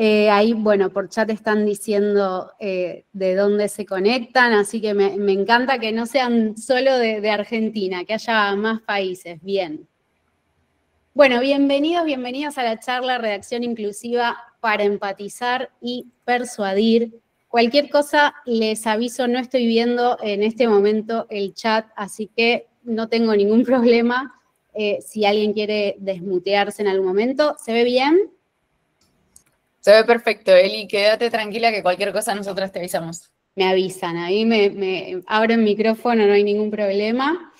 Ahí, bueno, por chat están diciendo de dónde se conectan, así que me encanta que no sean solo de Argentina, que haya más países. Bien. Bueno, bienvenidos a la charla Redacción Inclusiva para empatizar y persuadir. Cualquier cosa, les aviso, no estoy viendo en este momento el chat, así que no tengo ningún problema si alguien quiere desmutearse en algún momento. ¿Se ve bien? Se ve perfecto, Eli. Quédate tranquila que cualquier cosa nosotras te avisamos. Me avisan, ahí me abro el micrófono, no hay ningún problema.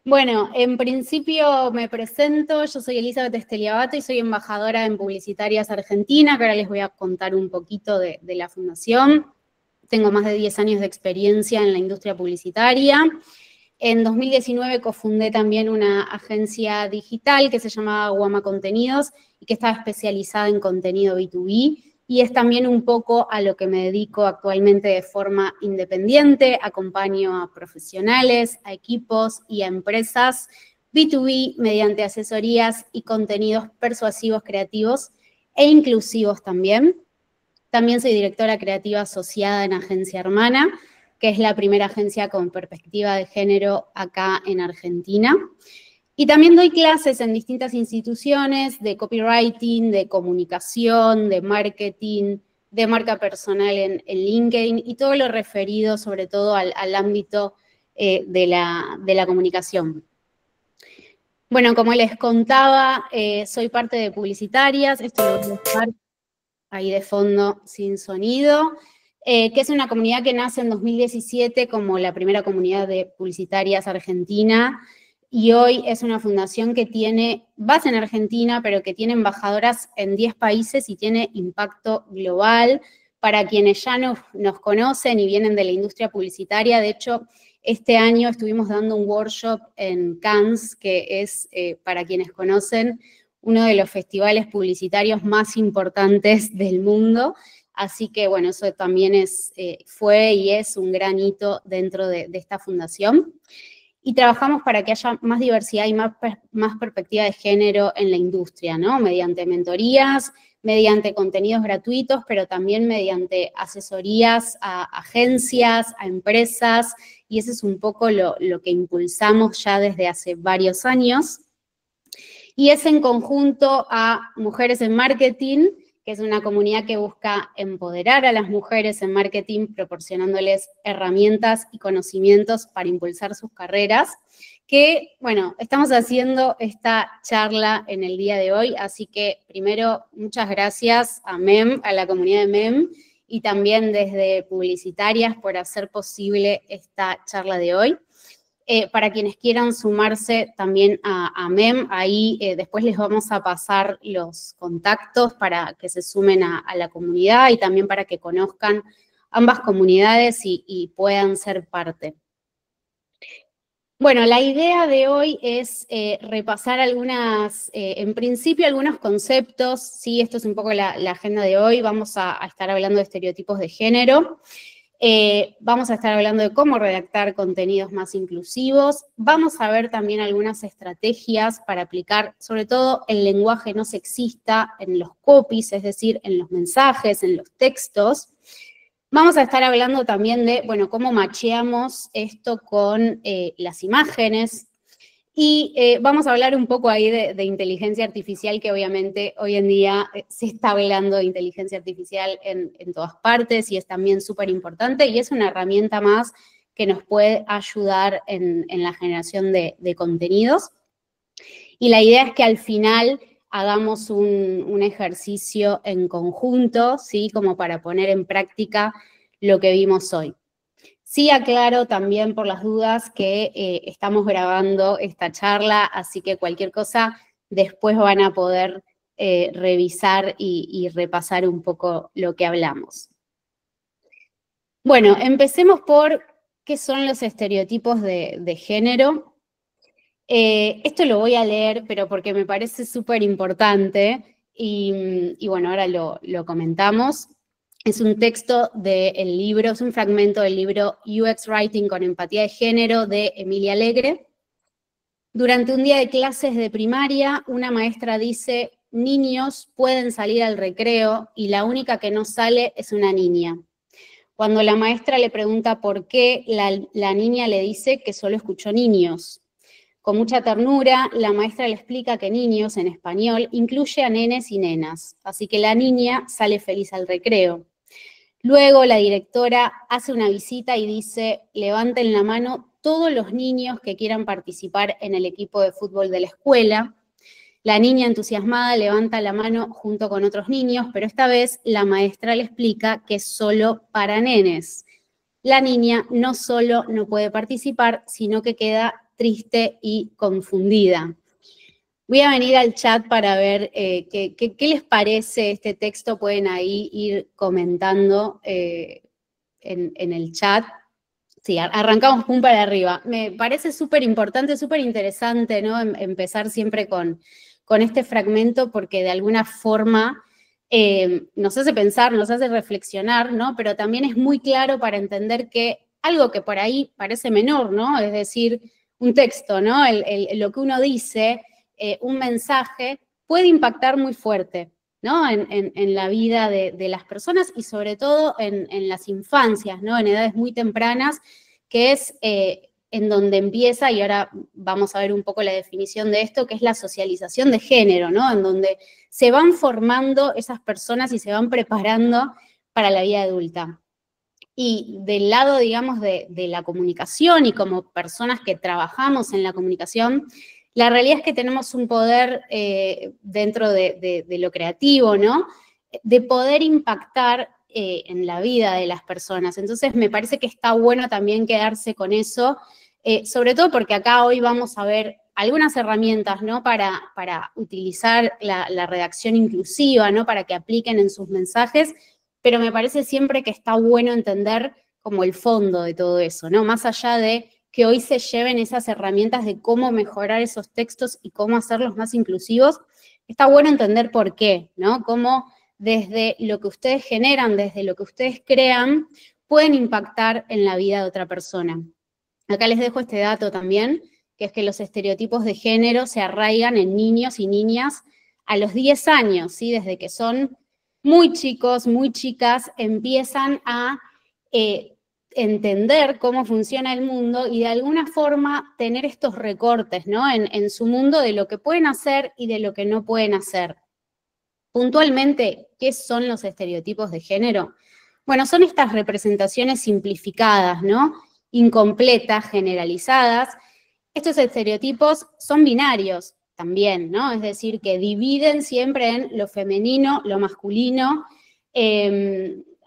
Bueno, en principio me presento, yo soy Elizabeth Esteliabato y soy embajadora en Publicitarias Argentina, que ahora les voy a contar un poquito de la fundación. Tengo más de 10 años de experiencia en la industria publicitaria. En 2019 cofundé también una agencia digital que se llamaba Guama Contenidos y que estaba especializada en contenido B2B. Y es también un poco a lo que me dedico actualmente de forma independiente. Acompaño a profesionales, a equipos y a empresas B2B mediante asesorías y contenidos persuasivos, creativos e inclusivos también. También soy directora creativa asociada en Agencia Hermana, que es la primera agencia con perspectiva de género acá en Argentina. Y también doy clases en distintas instituciones de copywriting, de comunicación, de marketing, de marca personal en LinkedIn y todo lo referido sobre todo al ámbito de la comunicación. Bueno, como les contaba, soy parte de Publicitarias, esto lo voy a dejar ahí de fondo sin sonido, que es una comunidad que nace en 2017 como la primera comunidad de publicitarias argentina, y hoy es una fundación que tiene base en Argentina, pero que tiene embajadoras en 10 países y tiene impacto global. Para quienes ya nos conocen y vienen de la industria publicitaria, de hecho, este año estuvimos dando un workshop en Cannes, que es, para quienes conocen, uno de los festivales publicitarios más importantes del mundo. Así que, bueno, eso también fue y es un gran hito dentro de esta fundación. Y trabajamos para que haya más diversidad y más perspectiva de género en la industria, ¿no? Mediante mentorías, mediante contenidos gratuitos, pero también mediante asesorías a agencias, a empresas, y eso es un poco lo que impulsamos ya desde hace varios años. Y es en conjunto a Mujeres en Marketing, que es una comunidad que busca empoderar a las mujeres en marketing, proporcionándoles herramientas y conocimientos para impulsar sus carreras, que, bueno, estamos haciendo esta charla en el día de hoy, así que primero, muchas gracias a MEM, a la comunidad de MEM, y también desde Publicitarias por hacer posible esta charla de hoy. Para quienes quieran sumarse también a MEM, ahí después les vamos a pasar los contactos para que se sumen a la comunidad y también para que conozcan ambas comunidades y puedan ser parte. Bueno, la idea de hoy es repasar en principio algunos conceptos, sí, esto es un poco la agenda de hoy, vamos a estar hablando de estereotipos de género. Vamos a estar hablando de cómo redactar contenidos más inclusivos. Vamos a ver también algunas estrategias para aplicar, sobre todo, el lenguaje no sexista en los copies, es decir, en los mensajes, en los textos. Vamos a estar hablando también de, bueno, cómo macheamos esto con las imágenes. Y vamos a hablar un poco ahí de inteligencia artificial, que obviamente hoy en día se está hablando de inteligencia artificial en todas partes y es también súper importante y es una herramienta más que nos puede ayudar en la generación de contenidos. Y la idea es que al final hagamos un ejercicio en conjunto, ¿sí? Como para poner en práctica lo que vimos hoy. Sí aclaro también por las dudas que estamos grabando esta charla, así que cualquier cosa después van a poder revisar y repasar un poco lo que hablamos. Bueno, empecemos por qué son los estereotipos de género. Esto lo voy a leer, pero porque me parece súper importante y bueno, ahora lo comentamos. Es un texto del libro, es un fragmento del libro UX Writing con empatía de género de Emilia Alegre. Durante un día de clases de primaria, una maestra dice, niños pueden salir al recreo y la única que no sale es una niña. Cuando la maestra le pregunta por qué, la niña le dice que solo escuchó niños. Con mucha ternura, la maestra le explica que niños, en español, incluye a nenes y nenas, así que la niña sale feliz al recreo. Luego la directora hace una visita y dice, levanten la mano todos los niños que quieran participar en el equipo de fútbol de la escuela. La niña entusiasmada levanta la mano junto con otros niños, pero esta vez la maestra le explica que es solo para nenes. La niña no solo no puede participar, sino que queda triste y confundida. Voy a venir al chat para ver qué les parece este texto. Pueden ahí ir comentando en el chat. Sí, arrancamos pum para arriba. Me parece súper importante, súper interesante, ¿no? Empezar siempre con este fragmento porque de alguna forma nos hace pensar, nos hace reflexionar, ¿no? Pero también es muy claro para entender que algo que por ahí parece menor, ¿no? Es decir, un texto, ¿no? Lo que uno dice, un mensaje, puede impactar muy fuerte, ¿no? En la vida de las personas y sobre todo en las infancias, ¿no? En edades muy tempranas, que es en donde empieza, y ahora vamos a ver un poco la definición de esto, que es la socialización de género, ¿no? En donde se van formando esas personas y se van preparando para la vida adulta. Y del lado, digamos, de la comunicación y como personas que trabajamos en la comunicación, la realidad es que tenemos un poder dentro de lo creativo, ¿no? De poder impactar en la vida de las personas. Entonces me parece que está bueno también quedarse con eso, sobre todo porque acá hoy vamos a ver algunas herramientas, ¿no? Para utilizar la redacción inclusiva, ¿no? Para que apliquen en sus mensajes, pero me parece siempre que está bueno entender como el fondo de todo eso, ¿no? Más allá de que hoy se lleven esas herramientas de cómo mejorar esos textos y cómo hacerlos más inclusivos, está bueno entender por qué, ¿no? Cómo desde lo que ustedes generan, desde lo que ustedes crean, pueden impactar en la vida de otra persona. Acá les dejo este dato también, que es que los estereotipos de género se arraigan en niños y niñas a los 10 años, ¿sí? Desde que son muy chicos, muy chicas, empiezan a entender cómo funciona el mundo y de alguna forma tener estos recortes, ¿no? En su mundo de lo que pueden hacer y de lo que no pueden hacer. Puntualmente, ¿qué son los estereotipos de género? Bueno, son estas representaciones simplificadas, ¿no? Incompletas, generalizadas. Estos estereotipos son binarios también, ¿no? Es decir, que dividen siempre en lo femenino, lo masculino.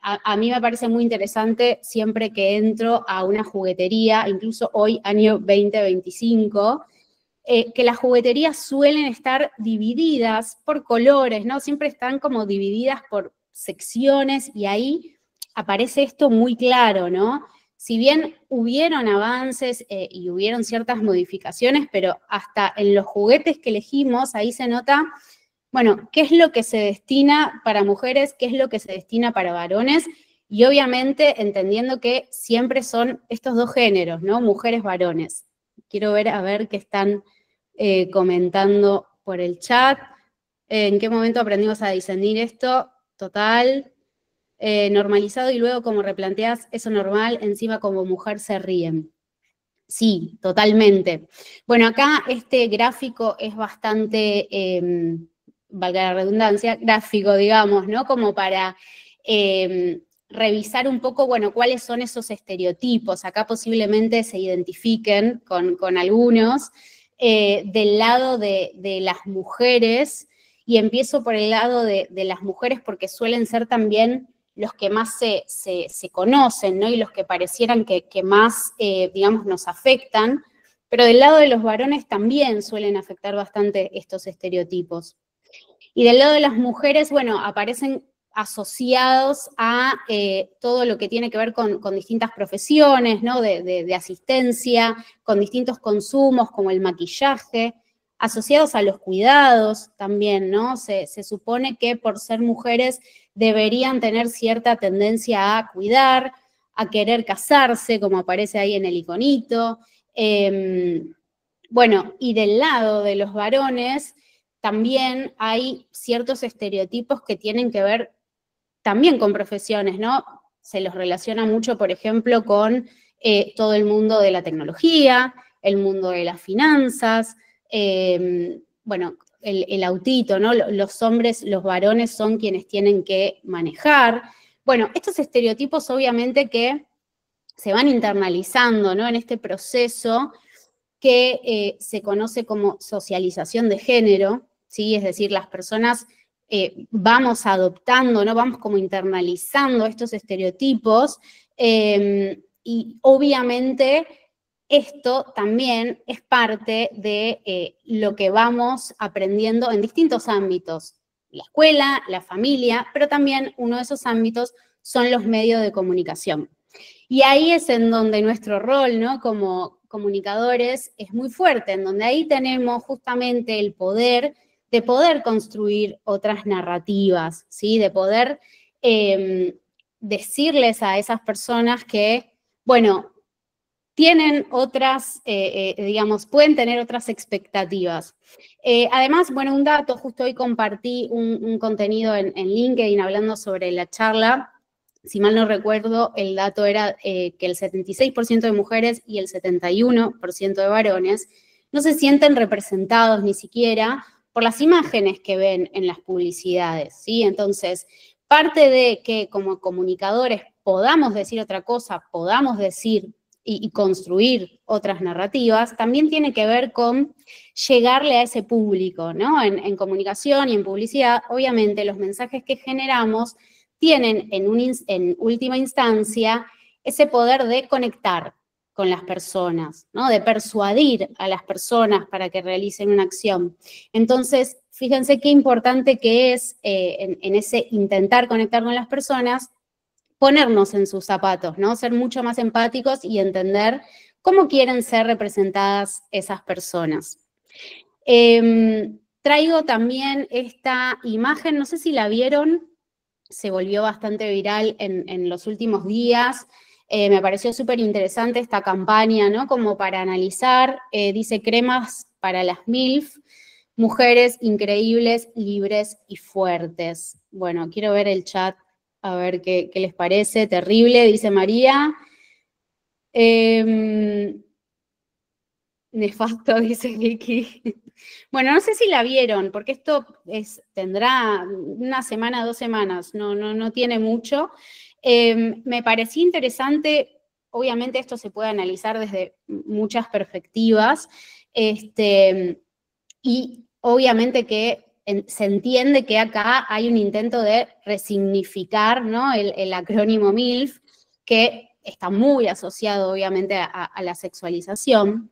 A mí me parece muy interesante siempre que entro a una juguetería, incluso hoy, año 2025, que las jugueterías suelen estar divididas por colores, ¿no? Siempre están como divididas por secciones y ahí aparece esto muy claro, ¿no? Si bien hubieron avances y hubieron ciertas modificaciones, pero hasta en los juguetes que elegimos, ahí se nota, bueno, qué es lo que se destina para mujeres, qué es lo que se destina para varones, y obviamente entendiendo que siempre son estos dos géneros, ¿no? Mujeres, varones. Quiero ver, a ver qué están comentando por el chat. ¿En qué momento aprendimos a discernir esto? Total. Normalizado y luego como replanteas eso normal, encima como mujer se ríen. Sí, totalmente. Bueno, acá este gráfico es bastante, valga la redundancia, gráfico, digamos, ¿no? Como para revisar un poco, bueno, cuáles son esos estereotipos. Acá posiblemente se identifiquen con algunos. Del lado de las mujeres, y empiezo por el lado de las mujeres porque suelen ser también los que más se conocen, ¿no? Y los que parecieran que más, digamos, nos afectan, pero del lado de los varones también suelen afectar bastante estos estereotipos. Y del lado de las mujeres, bueno, aparecen asociados a todo lo que tiene que ver con distintas profesiones, ¿no? De asistencia, con distintos consumos como el maquillaje, asociados a los cuidados también, ¿no? Se supone que por ser mujeres deberían tener cierta tendencia a cuidar, a querer casarse, como aparece ahí en el iconito. Bueno, y del lado de los varones, también hay ciertos estereotipos que tienen que ver también con profesiones, ¿no? Se los relaciona mucho, por ejemplo, con todo el mundo de la tecnología, el mundo de las finanzas, bueno, el autito, ¿no? Los hombres, los varones son quienes tienen que manejar. Bueno, estos estereotipos obviamente que se van internalizando, ¿no? En este proceso que se conoce como socialización de género, ¿sí? Es decir, las personas vamos adoptando, ¿no? Vamos como internalizando estos estereotipos y obviamente esto también es parte de lo que vamos aprendiendo en distintos ámbitos, la escuela, la familia, pero también uno de esos ámbitos son los medios de comunicación. Y ahí es en donde nuestro rol, ¿no? Como comunicadores es muy fuerte, en donde ahí tenemos justamente el poder de poder construir otras narrativas, ¿sí? De poder decirles a esas personas que, bueno, tienen otras, digamos, pueden tener otras expectativas. Además, bueno, un dato, justo hoy compartí un contenido en LinkedIn hablando sobre la charla. Si mal no recuerdo, el dato era que el 76% de mujeres y el 71% de varones no se sienten representados ni siquiera por las imágenes que ven en las publicidades, ¿sí? Entonces, parte de que como comunicadores podamos decir otra cosa, podamos decir y construir otras narrativas, también tiene que ver con llegarle a ese público, ¿no? En comunicación y en publicidad, obviamente los mensajes que generamos tienen en última instancia ese poder de conectar con las personas, ¿no? De persuadir a las personas para que realicen una acción. Entonces, fíjense qué importante que es en ese intentar conectar con las personas, ponernos en sus zapatos, ¿no? Ser mucho más empáticos y entender cómo quieren ser representadas esas personas. Traigo también esta imagen, no sé si la vieron, se volvió bastante viral en los últimos días. Me pareció súper interesante esta campaña, ¿no? Como para analizar, dice cremas para las MILF, mujeres increíbles, libres y fuertes. Bueno, quiero ver el chat, a ver qué les parece. Terrible, dice María. Nefasto, dice Vicky. Bueno, no sé si la vieron, porque esto tendrá una semana, 2 semanas, no tiene mucho. Me pareció interesante, obviamente esto se puede analizar desde muchas perspectivas, y obviamente que se entiende que acá hay un intento de resignificar, ¿no? el acrónimo MILF, que está muy asociado obviamente a la sexualización.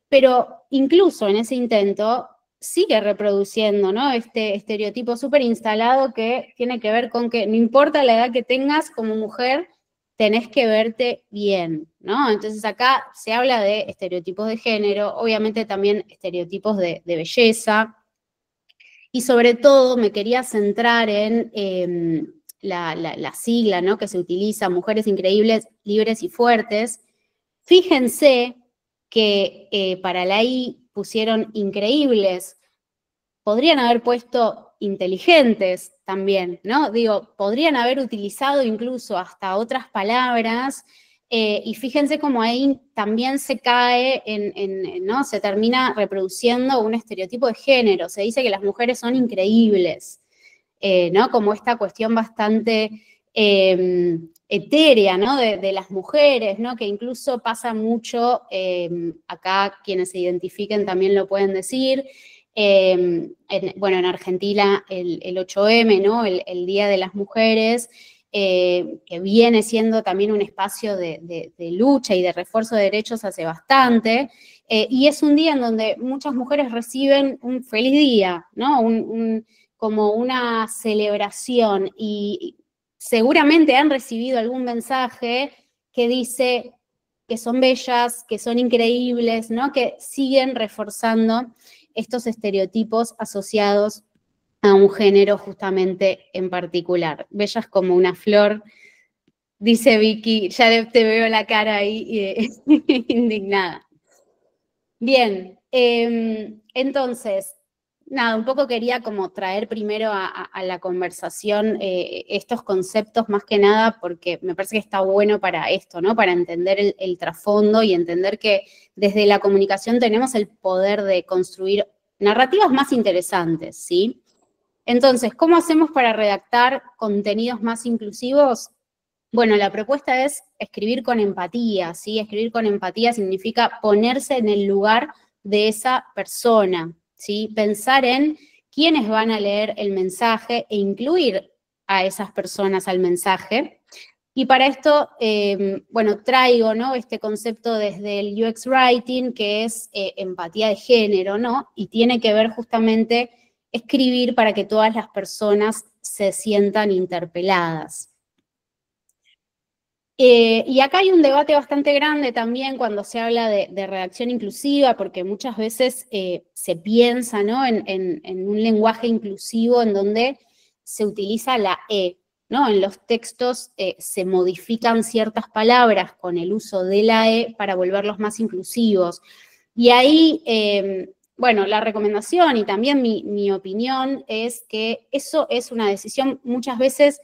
Pero incluso en ese intento sigue reproduciendo, ¿no? Este estereotipo súper instalado que tiene que ver con que no importa la edad que tengas como mujer, tenés que verte bien, ¿no? Entonces acá se habla de estereotipos de género, obviamente también estereotipos de belleza, y sobre todo me quería centrar en la sigla, ¿no? Que se utiliza, mujeres increíbles, libres y fuertes. Fíjense que para la I pusieron increíbles, podrían haber puesto inteligentes también, ¿no? Digo, podrían haber utilizado incluso hasta otras palabras, y fíjense cómo ahí también se cae, ¿no? Se termina reproduciendo un estereotipo de género, se dice que las mujeres son increíbles, ¿no? Como esta cuestión bastante etérea, ¿no? De las mujeres, ¿no? Que incluso pasa mucho, acá quienes se identifiquen también lo pueden decir, bueno, en Argentina el 8M, ¿no? El Día de las Mujeres, que viene siendo también un espacio de lucha y de refuerzo de derechos hace bastante, y es un día en donde muchas mujeres reciben un feliz día, ¿no? Como una celebración, y seguramente han recibido algún mensaje que dice que son bellas, que son increíbles, ¿no? Que siguen reforzando estos estereotipos asociados a un género justamente en particular. Bellas como una flor, dice Vicky, ya te veo la cara ahí indignada. Bien, entonces, nada, un poco quería como traer primero a la conversación estos conceptos más que nada porque me parece que está bueno para esto, ¿no? Para entender el trasfondo y entender que desde la comunicación tenemos el poder de construir narrativas más interesantes, ¿sí? Entonces, ¿cómo hacemos para redactar contenidos más inclusivos? Bueno, la propuesta es escribir con empatía, ¿sí? Escribir con empatía significa ponerse en el lugar de esa persona, ¿sí? Pensar en quiénes van a leer el mensaje e incluir a esas personas al mensaje. Y para esto, bueno, traigo, ¿no? Este concepto desde el UX Writing, que es empatía de género, ¿no? Y tiene que ver justamente escribir para que todas las personas se sientan interpeladas. Y acá hay un debate bastante grande también cuando se habla de redacción inclusiva, porque muchas veces se piensa, ¿no? en un lenguaje inclusivo en donde se utiliza la E, ¿no? En los textos se modifican ciertas palabras con el uso de la E para volverlos más inclusivos. Y ahí, bueno, la recomendación y también mi opinión es que eso es una decisión muchas veces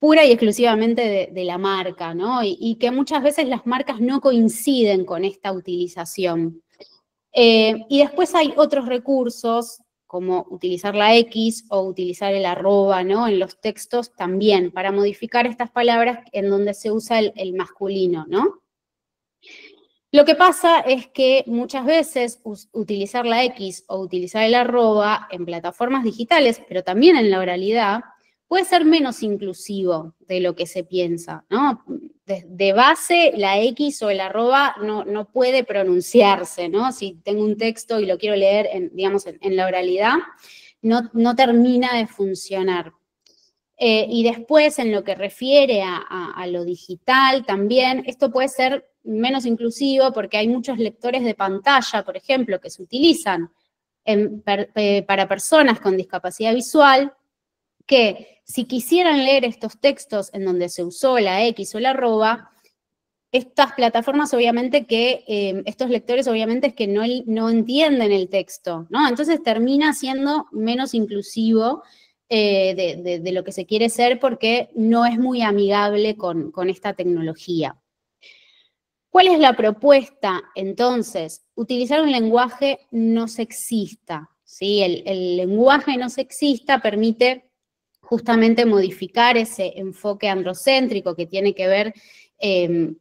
pura y exclusivamente de la marca, ¿no? Y que muchas veces las marcas no coinciden con esta utilización. Y después hay otros recursos, como utilizar la X o utilizar el arroba, ¿no? En los textos también, para modificar estas palabras en donde se usa el masculino, ¿no? Lo que pasa es que muchas veces utilizar la X o utilizar el arroba en plataformas digitales, pero también en la oralidad, puede ser menos inclusivo de lo que se piensa, ¿no? De base, la X o el arroba no puede pronunciarse, ¿no? Si tengo un texto y lo quiero leer, digamos, en la oralidad, no termina de funcionar. Y después, en lo que refiere a lo digital también, esto puede ser menos inclusivo porque hay muchos lectores de pantalla, por ejemplo, que se utilizan para personas con discapacidad visual, que si quisieran leer estos textos en donde se usó la X o la arroba, estas plataformas obviamente que, estos lectores obviamente es que no entienden el texto, ¿no? Entonces termina siendo menos inclusivo de lo que se quiere ser porque no es muy amigable con esta tecnología. ¿Cuál es la propuesta? Entonces, utilizar un lenguaje no sexista, ¿sí? El lenguaje no sexista permite justamente modificar ese enfoque androcéntrico que tiene que ver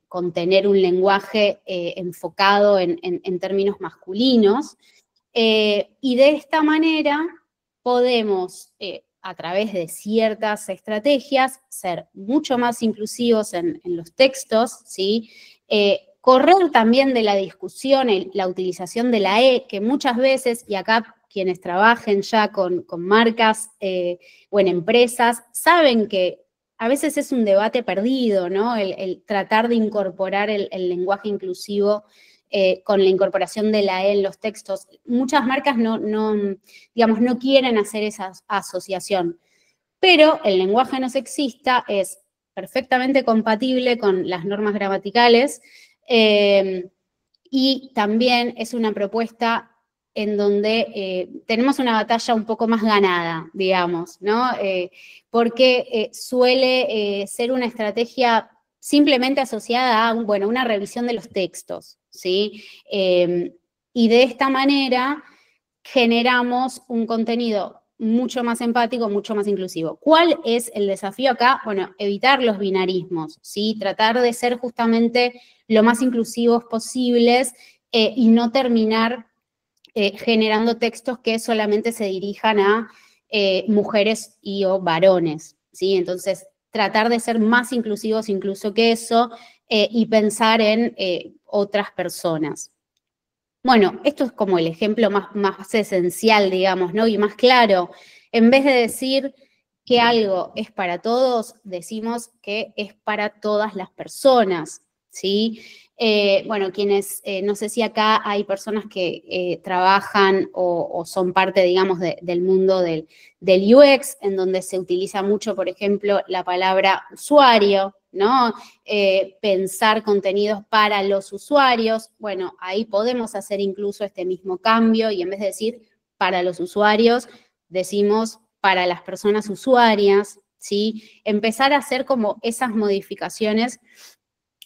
con tener un lenguaje enfocado en términos masculinos. Y de esta manera podemos, a través de ciertas estrategias, ser mucho más inclusivos en los textos, ¿sí? Correr también de la discusión, la utilización de la E, que muchas veces, y acá quienes trabajen ya con marcas o en empresas, saben que a veces es un debate perdido, ¿no? El tratar de incorporar el lenguaje inclusivo con la incorporación de la E en los textos. Muchas marcas digamos, no quieren hacer esa asociación, pero el lenguaje no sexista es perfectamente compatible con las normas gramaticales y también es una propuesta en donde tenemos una batalla un poco más ganada, digamos, ¿no? Porque suele ser una estrategia simplemente asociada a, bueno, una revisión de los textos, ¿sí? Y de esta manera generamos un contenido mucho más empático, mucho más inclusivo. ¿Cuál es el desafío acá? Bueno, evitar los binarismos, ¿sí? Tratar de ser justamente lo más inclusivos posibles y no terminar generando textos que solamente se dirijan a mujeres y o varones, ¿sí? Entonces, tratar de ser más inclusivos incluso que eso y pensar en otras personas. Bueno, esto es como el ejemplo más esencial, digamos, ¿no? Y más claro. En vez de decir que algo es para todos, decimos que es para todas las personas, ¿sí? Bueno, quienes, no sé si acá hay personas que trabajan o son parte, digamos, del mundo del UX, en donde se utiliza mucho, por ejemplo, la palabra usuario, ¿no? Pensar contenidos para los usuarios. Bueno, ahí podemos hacer incluso este mismo cambio y en vez de decir para los usuarios, decimos para las personas usuarias, ¿sí? Empezar a hacer como esas modificaciones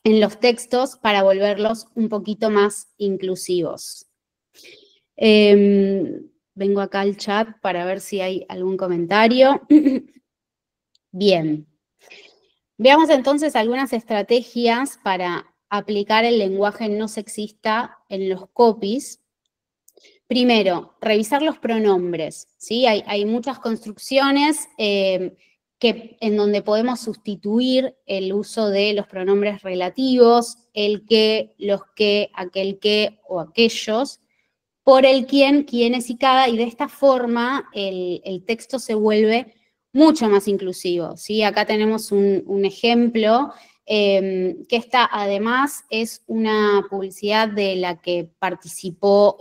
en los textos para volverlos un poquito más inclusivos. Vengo acá al chat para ver si hay algún comentario. Bien. Veamos entonces algunas estrategias para aplicar el lenguaje no sexista en los copies. Primero, revisar los pronombres, ¿sí? Hay muchas construcciones en donde podemos sustituir el uso de los pronombres relativos, el que, los que, aquel que o aquellos, por el quién, quiénes y cada, y de esta forma el texto se vuelve mucho más inclusivo, ¿sí? Acá tenemos un ejemplo que esta además es una publicidad de la que participó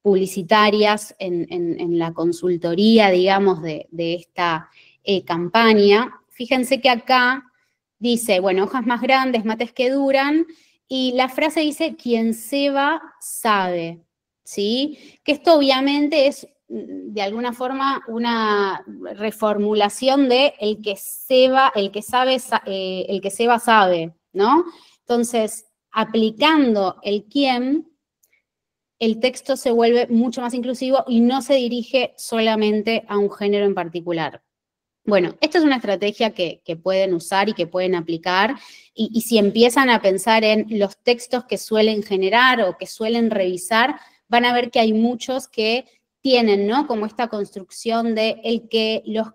publicitarias en la consultoría, digamos, de esta campaña. Fíjense que acá dice, bueno, hojas más grandes, mates que duran, y la frase dice, quien ceba sabe, ¿sí? Que esto obviamente es de alguna forma una reformulación de el que ceba sabe, ¿no? Entonces, aplicando el quién, el texto se vuelve mucho más inclusivo y no se dirige solamente a un género en particular. Bueno, esta es una estrategia que pueden usar y que pueden aplicar, y si empiezan a pensar en los textos que suelen generar o que suelen revisar, van a ver que hay muchos que tienen, ¿no? Como esta construcción de el que, los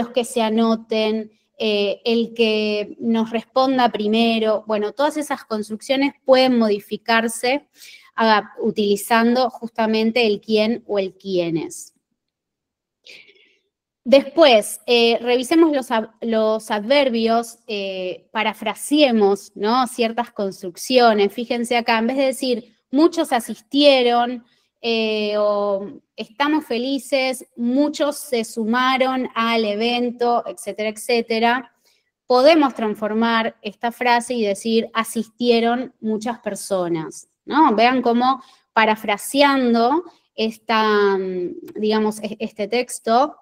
que se anoten, el que nos responda primero. Bueno, todas esas construcciones pueden modificarse utilizando justamente el quién o el quiénes. Después, revisemos los adverbios, parafraseemos, ¿no? Ciertas construcciones. Fíjense acá, en vez de decir muchos asistieron o estamos felices, muchos se sumaron al evento, etcétera, etcétera, podemos transformar esta frase y decir asistieron muchas personas, ¿no? Vean cómo parafraseando digamos, este texto,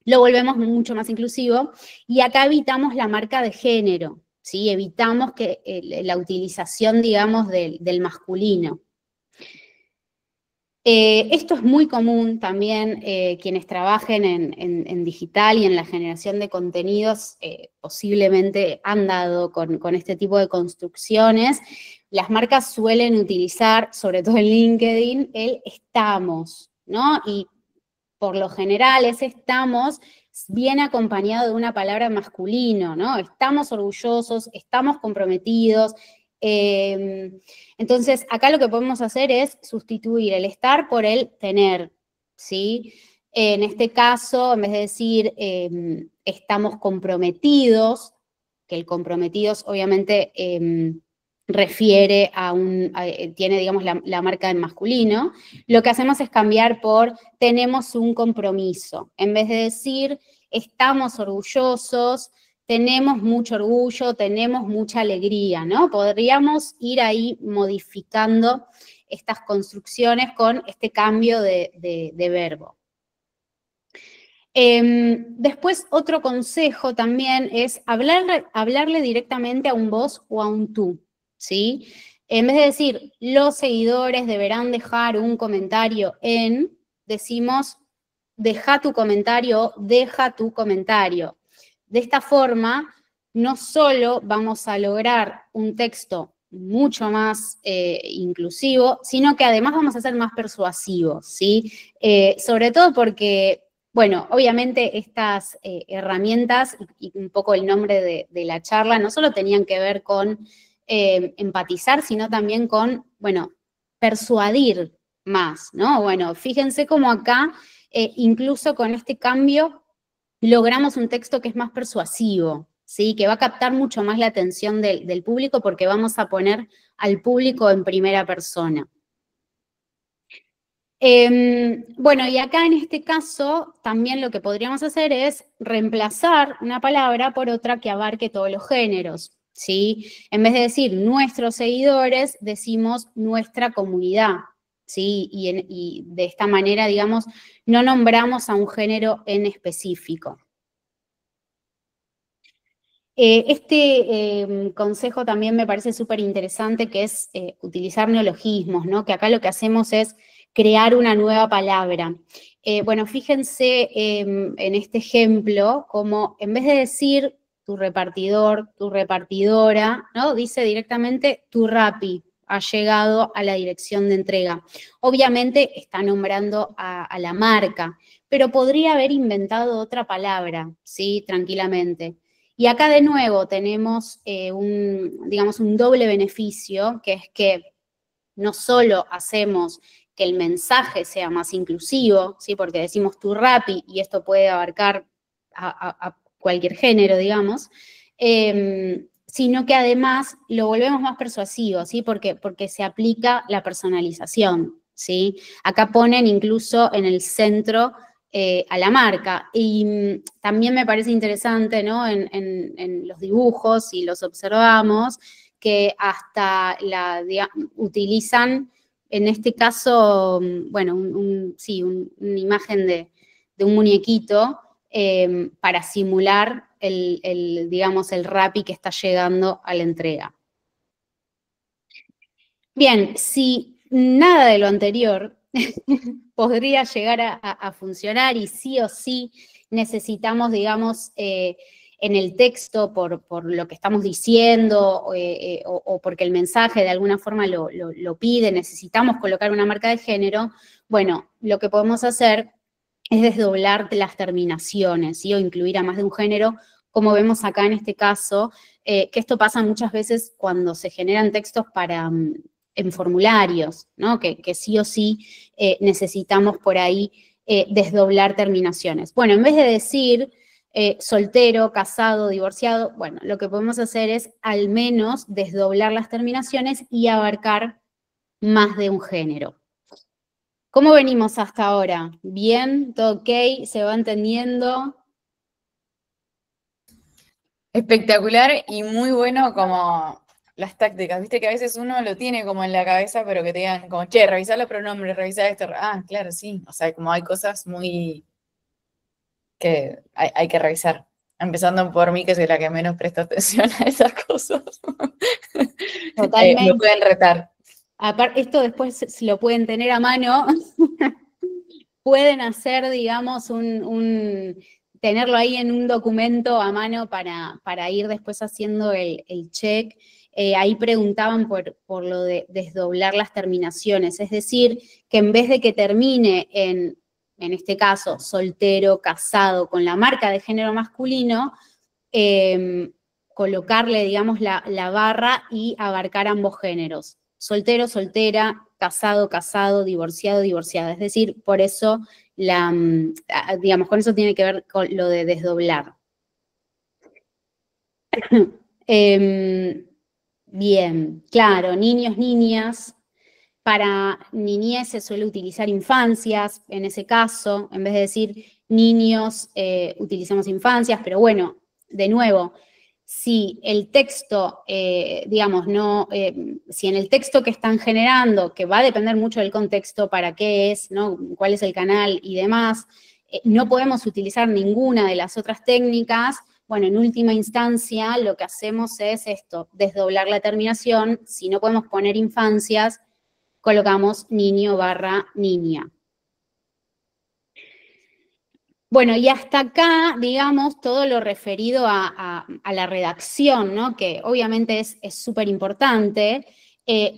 lo volvemos mucho más inclusivo, y acá evitamos la marca de género, ¿sí? Evitamos que la utilización, digamos, del masculino. Esto es muy común también, quienes trabajen en digital y en la generación de contenidos, posiblemente han dado con este tipo de construcciones. Las marcas suelen utilizar, sobre todo en LinkedIn, el estamos, ¿no? Y por lo general, ese estamos viene acompañado de una palabra masculino, ¿no? Estamos orgullosos, estamos comprometidos. Entonces, acá lo que podemos hacer es sustituir el estar por el tener, ¿sí? En este caso, en vez de decir estamos comprometidos, que el comprometidos obviamente refiere tiene, digamos, la marca en masculino, lo que hacemos es cambiar por tenemos un compromiso. En vez de decir estamos orgullosos, tenemos mucho orgullo, tenemos mucha alegría, ¿no? Podríamos ir ahí modificando estas construcciones con este cambio de verbo. Después, otro consejo también es hablarle directamente a un vos o a un tú, ¿sí? En vez de decir, los seguidores deberán dejar un comentario en, decimos, deja tu comentario, deja tu comentario. De esta forma, no solo vamos a lograr un texto mucho más inclusivo, sino que además vamos a ser más persuasivos, ¿sí? Sobre todo porque, bueno, obviamente estas herramientas y un poco el nombre de la charla no solo tenían que ver con empatizar, sino también con, bueno, persuadir más, ¿no? Bueno, fíjense cómo acá, incluso con este cambio, logramos un texto que es más persuasivo, ¿sí? Que va a captar mucho más la atención del público porque vamos a poner al público en primera persona. Bueno, y acá en este caso también lo que podríamos hacer es reemplazar una palabra por otra que abarque todos los géneros, ¿sí? En vez de decir nuestros seguidores, decimos nuestra comunidad, ¿sí? Y de esta manera, digamos, no nombramos a un género en específico. Este consejo también me parece súper interesante, que es utilizar neologismos, ¿no? Que acá lo que hacemos es crear una nueva palabra. Bueno, fíjense en este ejemplo, como en vez de decir tu repartidor, tu repartidora, ¿no? Dice directamente tu Rappi ha llegado a la dirección de entrega. Obviamente está nombrando a la marca, pero podría haber inventado otra palabra, ¿sí? Tranquilamente. Y acá de nuevo tenemos digamos, un doble beneficio, que es que no solo hacemos que el mensaje sea más inclusivo, ¿sí? Porque decimos tu Rappi y esto puede abarcar a cualquier género, digamos, sino que además lo volvemos más persuasivo, ¿sí? Porque se aplica la personalización, ¿sí? Acá ponen incluso en el centro a la marca. Y también me parece interesante, ¿no? En los dibujos, y los observamos, que hasta utilizan, en este caso, bueno, sí, una imagen de un muñequito para simular digamos, el Rappi que está llegando a la entrega. Bien, si nada de lo anterior podría llegar a funcionar y sí o sí necesitamos, digamos, en el texto, por lo que estamos diciendo o porque el mensaje de alguna forma lo pide, necesitamos colocar una marca de género, bueno, lo que podemos hacer es desdoblar las terminaciones, ¿sí? O incluir a más de un género, como vemos acá en este caso, que esto pasa muchas veces cuando se generan textos en formularios, ¿no? Que sí o sí necesitamos por ahí desdoblar terminaciones. Bueno, en vez de decir soltero, casado, divorciado, bueno, lo que podemos hacer es al menos desdoblar las terminaciones y abarcar más de un género. ¿Cómo venimos hasta ahora? ¿Bien? ¿Todo ok? ¿Se va entendiendo? Espectacular y muy bueno como las tácticas. Viste que a veces uno lo tiene como en la cabeza, pero que te digan como, che, revisar los pronombres, revisar esto. Ah, claro, sí. O sea, como hay cosas muy que hay que revisar. Empezando por mí, que soy la que menos presta atención a esas cosas. Me Totalmente. pueden retar. Aparte, esto después si lo pueden tener a mano, pueden hacer, digamos, tenerlo ahí en un documento a mano para ir después haciendo el check. Ahí preguntaban por lo de desdoblar las terminaciones, es decir, que en vez de que termine en este caso, soltero, casado, con la marca de género masculino, colocarle, digamos, la barra y abarcar ambos géneros. Soltero, soltera, casado, casado, divorciado, divorciada. Es decir, por eso, digamos, con eso tiene que ver con lo de desdoblar. Bien, claro, niños, niñas. Para niñez se suele utilizar infancias, en ese caso, en vez de decir niños, utilizamos infancias, pero bueno, de nuevo, si el texto, digamos, si en el texto que están generando, que va a depender mucho del contexto, para qué es, ¿no? Cuál es el canal y demás, no podemos utilizar ninguna de las otras técnicas, bueno, en última instancia lo que hacemos es esto, desdoblar la terminación. Si no podemos poner infancias, colocamos niño barra niña. Bueno, y hasta acá, digamos, todo lo referido a la redacción, ¿no? Que obviamente es súper importante,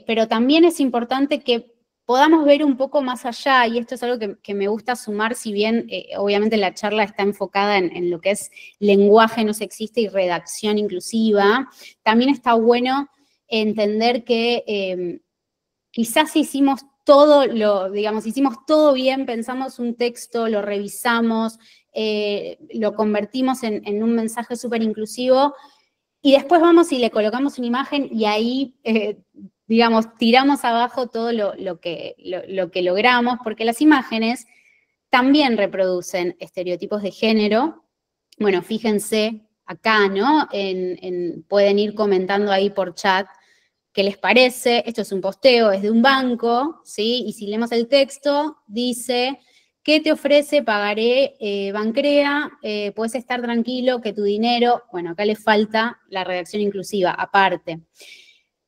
pero también es importante que podamos ver un poco más allá, y esto es algo que me gusta sumar, si bien obviamente la charla está enfocada en lo que es lenguaje no sexista y redacción inclusiva, también está bueno entender que quizás hicimos todo hicimos todo bien, pensamos un texto, lo revisamos, lo convertimos en un mensaje súper inclusivo, y después vamos y le colocamos una imagen y ahí, digamos, tiramos abajo todo lo que logramos, porque las imágenes también reproducen estereotipos de género. Bueno, fíjense acá, ¿no? Pueden ir comentando ahí por chat ¿Qué les parece? Esto es un posteo, es de un banco, ¿sí? Y si leemos el texto, dice, ¿qué te ofrece Pagaré Bancrea? Puedes estar tranquilo que tu dinero, bueno, acá le falta la redacción inclusiva, aparte.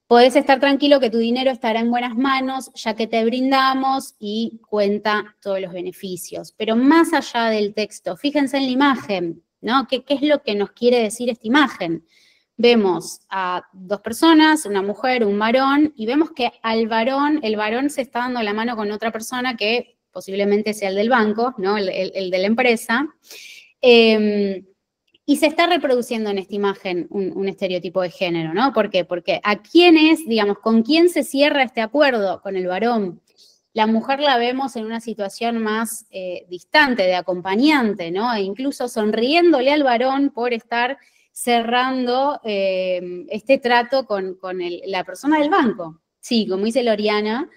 Podés estar tranquilo que tu dinero estará en buenas manos, ya que te brindamos y cuenta todos los beneficios. Pero más allá del texto, fíjense en la imagen, ¿no? ¿Qué es lo que nos quiere decir esta imagen? Vemos a dos personas, una mujer, un varón, y vemos que el varón se está dando la mano con otra persona que posiblemente sea el del banco, ¿no? El de la empresa. Y se está reproduciendo en esta imagen un estereotipo de género, ¿no? ¿Por qué? Porque ¿a quién es, digamos, con quién se cierra este acuerdo? Con el varón. La mujer la vemos en una situación más distante, de acompañante, ¿no? E incluso sonriéndole al varón por estar cerrando este trato con la persona del banco. Sí, como dice Loriana,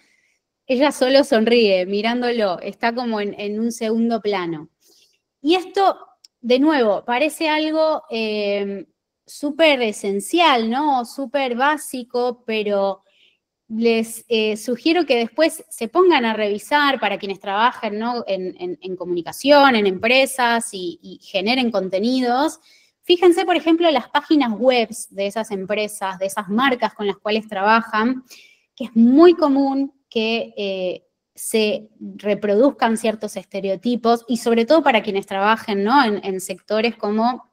ella solo sonríe, mirándolo, está como en un segundo plano. Y esto, de nuevo, parece algo súper esencial, ¿no? Súper básico, pero les sugiero que después se pongan a revisar para quienes trabajan, ¿no? en comunicación, en empresas y generen contenidos. Fíjense, por ejemplo, las páginas web de esas empresas, de esas marcas con las cuales trabajan, que es muy común que se reproduzcan ciertos estereotipos y sobre todo para quienes trabajen, ¿no? en sectores como,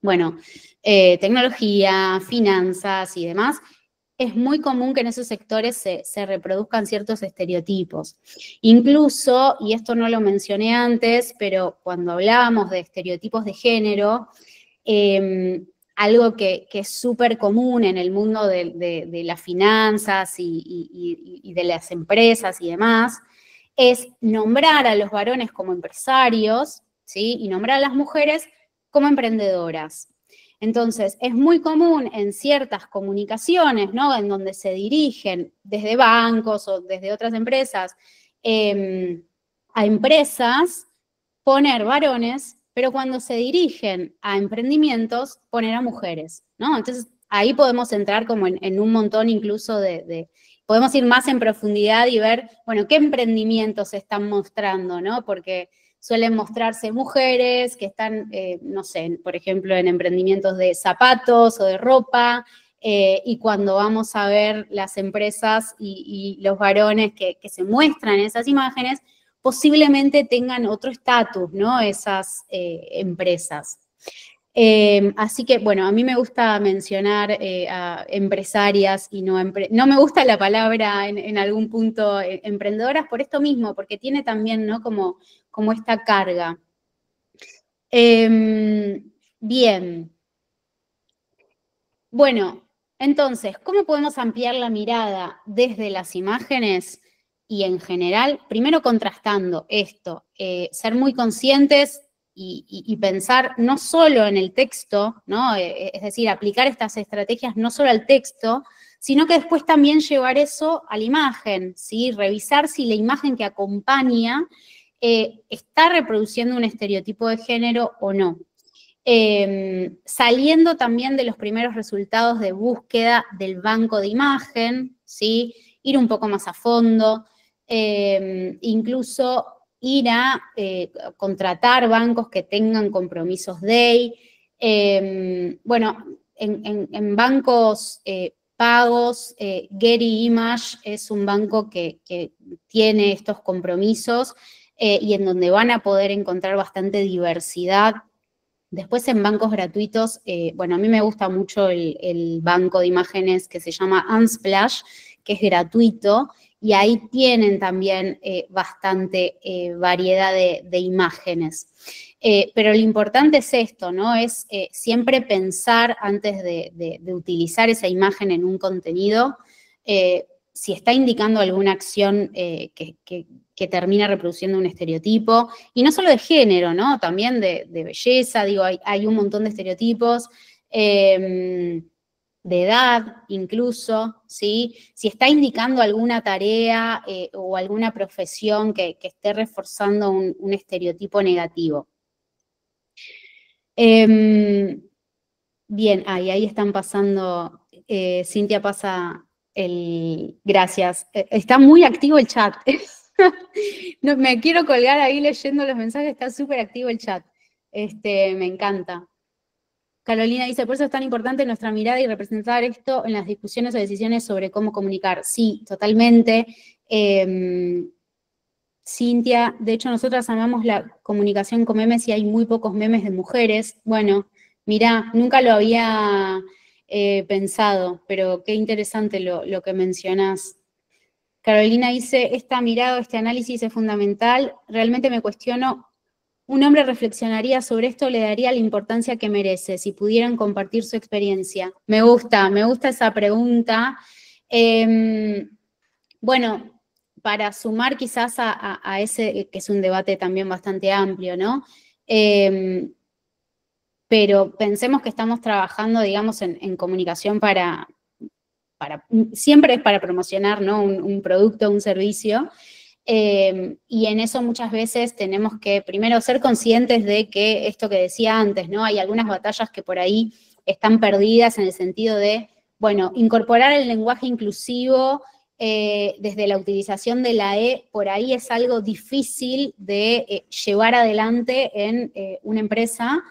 bueno, tecnología, finanzas y demás. Es muy común que en esos sectores se reproduzcan ciertos estereotipos. Incluso, y esto no lo mencioné antes, pero cuando hablábamos de estereotipos de género, algo que es súper común en el mundo de las finanzas y de las empresas y demás, es nombrar a los varones como empresarios, ¿sí? Y nombrar a las mujeres como emprendedoras. Entonces, es muy común en ciertas comunicaciones, ¿no? En donde se dirigen desde bancos o desde otras empresas a empresas, poner varones, pero cuando se dirigen a emprendimientos, poner a mujeres, ¿no? Entonces, ahí podemos entrar como en un montón incluso podemos ir más en profundidad y ver, bueno, qué emprendimientos se están mostrando, ¿no? Porque suelen mostrarse mujeres que están, no sé, por ejemplo, en emprendimientos de zapatos o de ropa, y cuando vamos a ver las empresas y los varones que se muestran en esas imágenes, posiblemente tengan otro estatus, ¿no? Esas empresas. Así que, bueno, a mí me gusta mencionar a empresarias y no me gusta la palabra en algún punto emprendedoras por esto mismo, porque tiene también, ¿no? Como esta carga. Bien. Bueno, entonces, ¿cómo podemos ampliar la mirada desde las imágenes y en general? Primero contrastando esto, ser muy conscientes y pensar no solo en el texto, ¿no? Es decir, aplicar estas estrategias no solo al texto, sino que después también llevar eso a la imagen, ¿sí? Revisar si la imagen que acompaña está reproduciendo un estereotipo de género o no. Saliendo también de los primeros resultados de búsqueda del banco de imagen, ¿sí? Ir un poco más a fondo, incluso ir a contratar bancos que tengan compromisos DEI. Bueno, en bancos pagos, Getty Image es un banco que tiene estos compromisos y en donde van a poder encontrar bastante diversidad. Después en bancos gratuitos, bueno, a mí me gusta mucho el banco de imágenes que se llama Unsplash, que es gratuito, y ahí tienen también bastante variedad de imágenes. Pero lo importante es esto, ¿no? Es siempre pensar antes de utilizar esa imagen en un contenido, si está indicando alguna acción que termina reproduciendo un estereotipo, y no solo de género, ¿no? También de belleza, digo, hay un montón de estereotipos, de edad incluso, ¿sí? Si está indicando alguna tarea o alguna profesión que esté reforzando un estereotipo negativo. Bien, ahí están pasando, Cintia pasa Gracias. Está muy activo el chat. No, me quiero colgar ahí leyendo los mensajes, está súper activo el chat. Me encanta. Carolina dice, por eso es tan importante nuestra mirada y representar esto en las discusiones o decisiones sobre cómo comunicar. Sí, totalmente. Cintia, de hecho nosotras amamos la comunicación con memes y hay muy pocos memes de mujeres. Bueno, mirá, nunca lo había pensado, pero qué interesante lo que mencionás. Carolina dice, esta mirada, este análisis es fundamental. Realmente me cuestiono, un hombre reflexionaría sobre esto, le daría la importancia que merece, si pudieran compartir su experiencia. Me gusta esa pregunta. Bueno, para sumar quizás a ese, que es un debate también bastante amplio, ¿no? Pero pensemos que estamos trabajando, digamos, en comunicación siempre es para promocionar, ¿no? Un producto, un servicio, y en eso muchas veces tenemos que primero ser conscientes de que esto que decía antes, ¿no? Hay algunas batallas que por ahí están perdidas en el sentido de, bueno, incorporar el lenguaje inclusivo desde la utilización de la E, por ahí es algo difícil de llevar adelante en una empresa,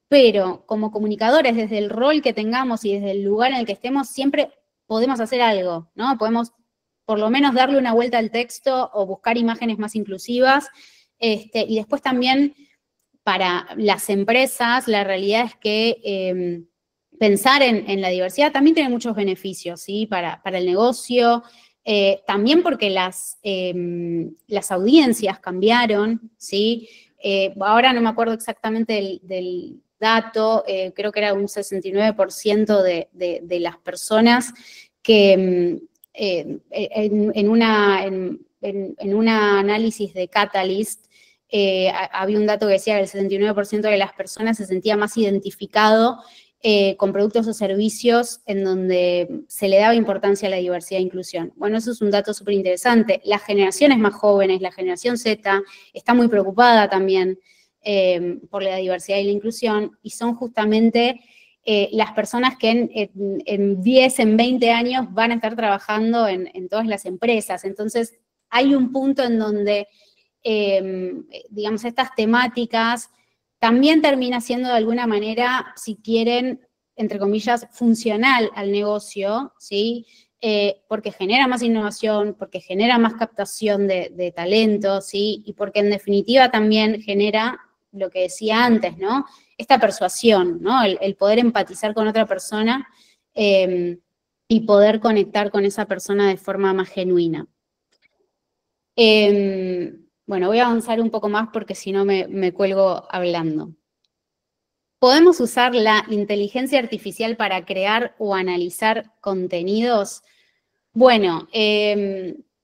pero como comunicadores, desde el rol que tengamos y desde el lugar en el que estemos, siempre podemos hacer algo, ¿no? Podemos por lo menos darle una vuelta al texto o buscar imágenes más inclusivas. Y después también para las empresas, la realidad es que pensar en la diversidad también tiene muchos beneficios, ¿sí? Para el negocio, también porque las audiencias cambiaron, ¿sí? Ahora no me acuerdo exactamente del dato, creo que era un 69% de las personas que en un análisis de Catalyst había un dato que decía que el 79% de las personas se sentía más identificado con productos o servicios en donde se le daba importancia a la diversidad e inclusión. Bueno, eso es un dato súper interesante. Las generaciones más jóvenes, la generación Z, está muy preocupada también por la diversidad y la inclusión, y son justamente las personas que en 10, en 20 años van a estar trabajando en todas las empresas. Entonces, hay un punto en donde, digamos, estas temáticas también termina siendo de alguna manera, si quieren, entre comillas, funcional al negocio, ¿sí? Porque genera más innovación, porque genera más captación de talento, ¿sí? Y porque en definitiva también genera lo que decía antes, ¿no? Esta persuasión, ¿no? El poder empatizar con otra persona y poder conectar con esa persona de forma más genuina. Bueno, voy a avanzar un poco más porque si no me cuelgo hablando. ¿Podemos usar la inteligencia artificial para crear o analizar contenidos? Bueno,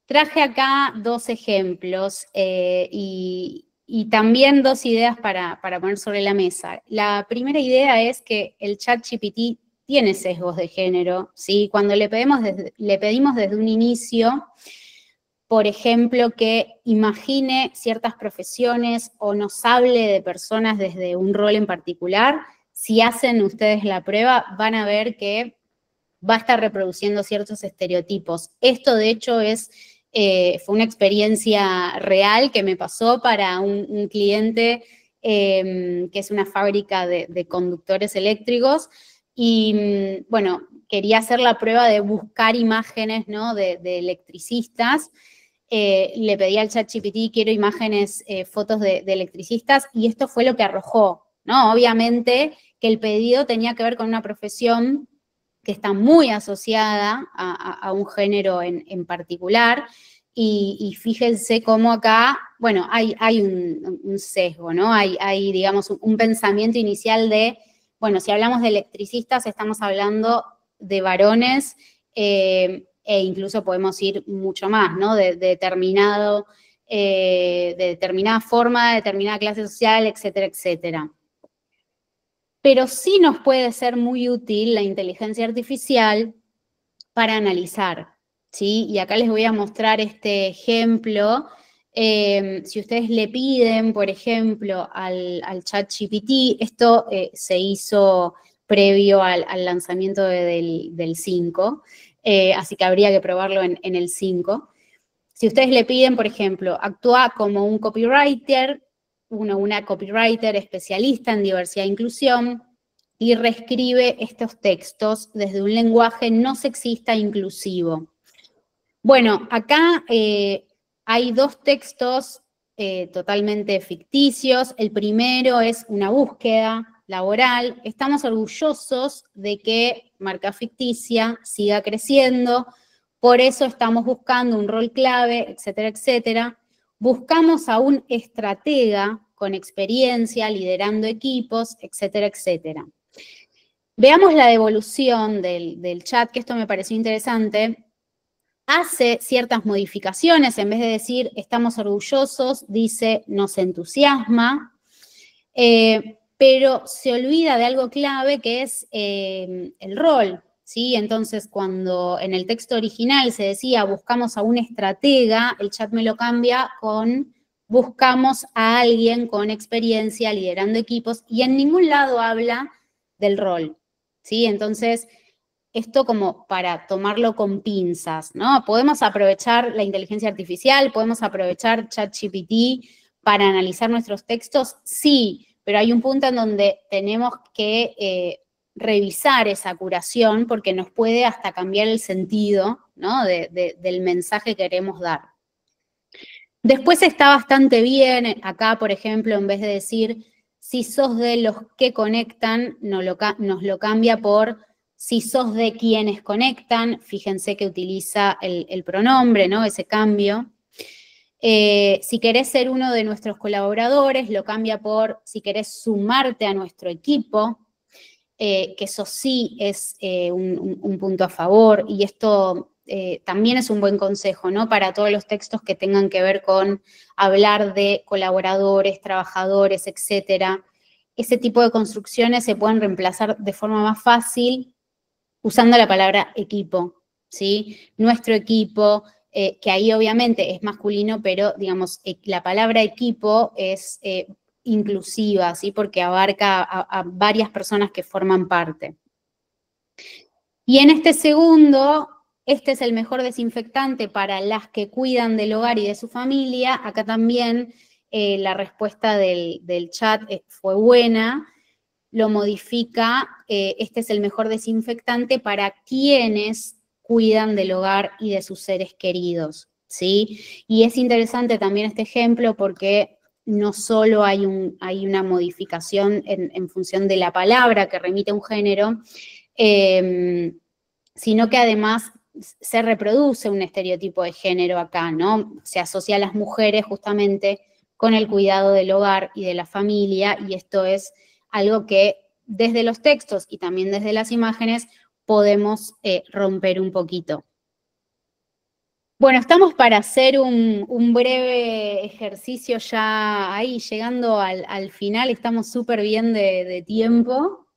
traje acá 2 ejemplos y también 2 ideas para poner sobre la mesa. La primera idea es que el ChatGPT tiene sesgos de género, ¿sí? Cuando le pedimos desde un inicio, por ejemplo, que imagine ciertas profesiones o nos hable de personas desde un rol en particular, si hacen ustedes la prueba, van a ver que va a estar reproduciendo ciertos estereotipos. Esto, de hecho, fue una experiencia real que me pasó para un cliente que es una fábrica de conductores eléctricos y, bueno, quería hacer la prueba de buscar imágenes, ¿no? de electricistas. Le pedí al ChatGPT, quiero imágenes, fotos de electricistas, y esto fue lo que arrojó, ¿no? Obviamente que el pedido tenía que ver con una profesión que está muy asociada a un género en particular, y fíjense cómo acá, bueno, hay un sesgo, ¿no? Hay digamos, un pensamiento inicial de, bueno, si hablamos de electricistas, estamos hablando de varones, e incluso podemos ir mucho más, ¿no? De determinada forma, de determinada clase social, etcétera, etcétera. Pero sí nos puede ser muy útil la inteligencia artificial para analizar, ¿sí? Y acá les voy a mostrar este ejemplo. Si ustedes le piden, por ejemplo, al ChatGPT, esto se hizo previo al lanzamiento del 5, así que habría que probarlo en el 5. Si ustedes le piden, por ejemplo, actúa como un copywriter, una copywriter especialista en diversidad e inclusión, y reescribe estos textos desde un lenguaje no sexista e inclusivo. Bueno, acá hay dos textos totalmente ficticios. El primero es una búsqueda laboral. Estamos orgullosos de que Marca Ficticia siga creciendo, por eso estamos buscando un rol clave, etcétera, etcétera. Buscamos a un estratega con experiencia, liderando equipos, etcétera, etcétera. Veamos la devolución del chat, que esto me pareció interesante. Hace ciertas modificaciones, en vez de decir estamos orgullosos, dice nos entusiasma, pero se olvida de algo clave que es el rol, ¿sí? Entonces, cuando en el texto original se decía buscamos a un estratega, el chat me lo cambia con buscamos a alguien con experiencia liderando equipos, y en ningún lado habla del rol, ¿sí? Entonces, esto como para tomarlo con pinzas, ¿no? Podemos aprovechar la inteligencia artificial, podemos aprovechar ChatGPT para analizar nuestros textos, sí, pero hay un punto en donde tenemos que revisar esa curación porque nos puede hasta cambiar el sentido, ¿no? del mensaje que queremos dar. Después está bastante bien, acá, por ejemplo, en vez de decir si sos de los que conectan, nos lo cambia por si sos de quienes conectan. Fíjense que utiliza el pronombre, ¿no? Ese cambio. Si querés ser uno de nuestros colaboradores, lo cambia por si querés sumarte a nuestro equipo, que eso sí es un punto a favor, y esto también es un buen consejo, ¿no? Para todos los textos que tengan que ver con hablar de colaboradores, trabajadores, etcétera. Ese tipo de construcciones se pueden reemplazar de forma más fácil usando la palabra equipo, ¿sí? Nuestro equipo, que ahí obviamente es masculino, pero digamos, la palabra equipo es inclusiva, ¿sí? Porque abarca a varias personas que forman parte. Y en este segundo, este es el mejor desinfectante para las que cuidan del hogar y de su familia. Acá también la respuesta del chat fue buena. Lo modifica, este es el mejor desinfectante para quienes cuidan del hogar y de sus seres queridos, ¿sí? Y es interesante también este ejemplo porque no solo hay una modificación en función de la palabra que remite a un género, sino que además se reproduce un estereotipo de género acá, ¿no? Se asocia a las mujeres justamente con el cuidado del hogar y de la familia, y esto es algo que desde los textos y también desde las imágenes podemos romper un poquito. Bueno, estamos para hacer un breve ejercicio ya ahí, llegando al final, estamos súper bien de tiempo.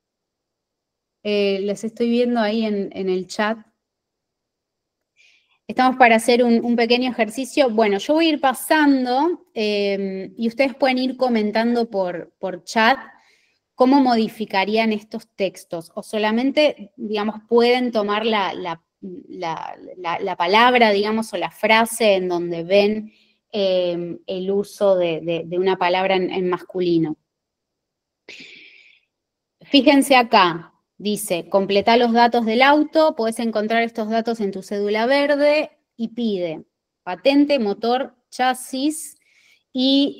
Les estoy viendo ahí en el chat. Estamos para hacer un pequeño ejercicio. Bueno, yo voy a ir pasando y ustedes pueden ir comentando por chat cómo modificarían estos textos, o solamente, digamos, pueden tomar la palabra, digamos, o la frase en donde ven el uso de una palabra en masculino. Fíjense acá, dice, completa los datos del auto, podés encontrar estos datos en tu cédula verde, y pide patente, motor, chasis, y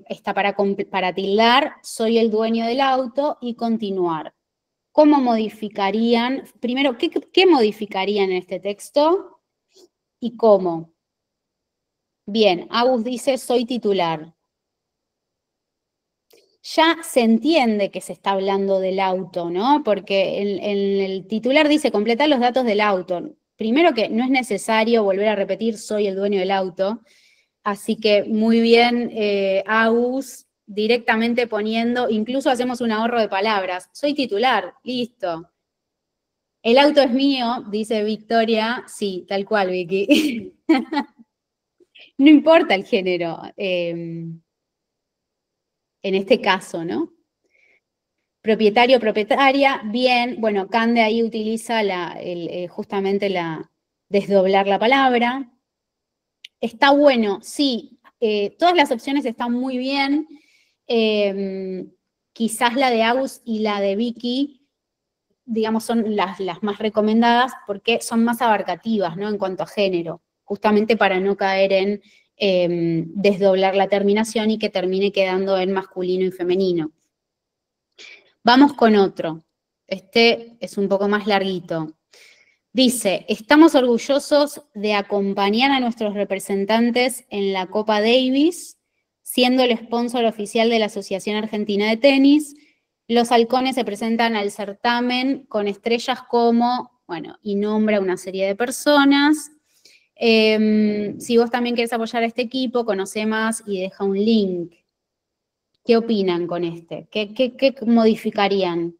está para tildar, soy el dueño del auto, y continuar. ¿Cómo modificarían? Primero, ¿qué modificarían en este texto? ¿Y cómo? Bien, Agus dice, soy titular. Ya se entiende que se está hablando del auto, ¿no? Porque en el titular dice, completar los datos del auto. Primero que no es necesario volver a repetir, soy el dueño del auto. Así que muy bien, Agus, directamente poniendo, incluso hacemos un ahorro de palabras. Soy titular, listo. El auto es mío, dice Victoria. Sí, tal cual, Vicky. No importa el género, en este caso, ¿no? Propietario, propietaria, bien. Bueno, Cande ahí utiliza justamente desdoblar la palabra. Está bueno, sí. Todas las opciones están muy bien. Quizás la de Agus y la de Vicky, digamos, son las más recomendadas porque son más abarcativas, ¿no? En cuanto a género, justamente para no caer en desdoblar la terminación y que termine quedando en masculino y femenino. Vamos con otro. Este es un poco más larguito. Dice, estamos orgullosos de acompañar a nuestros representantes en la Copa Davis, siendo el sponsor oficial de la Asociación Argentina de Tenis. Los halcones se presentan al certamen con estrellas como, bueno, y nombra una serie de personas. Si vos también querés apoyar a este equipo, conoce más y deja un link. ¿Qué opinan con este? ¿Qué modificarían?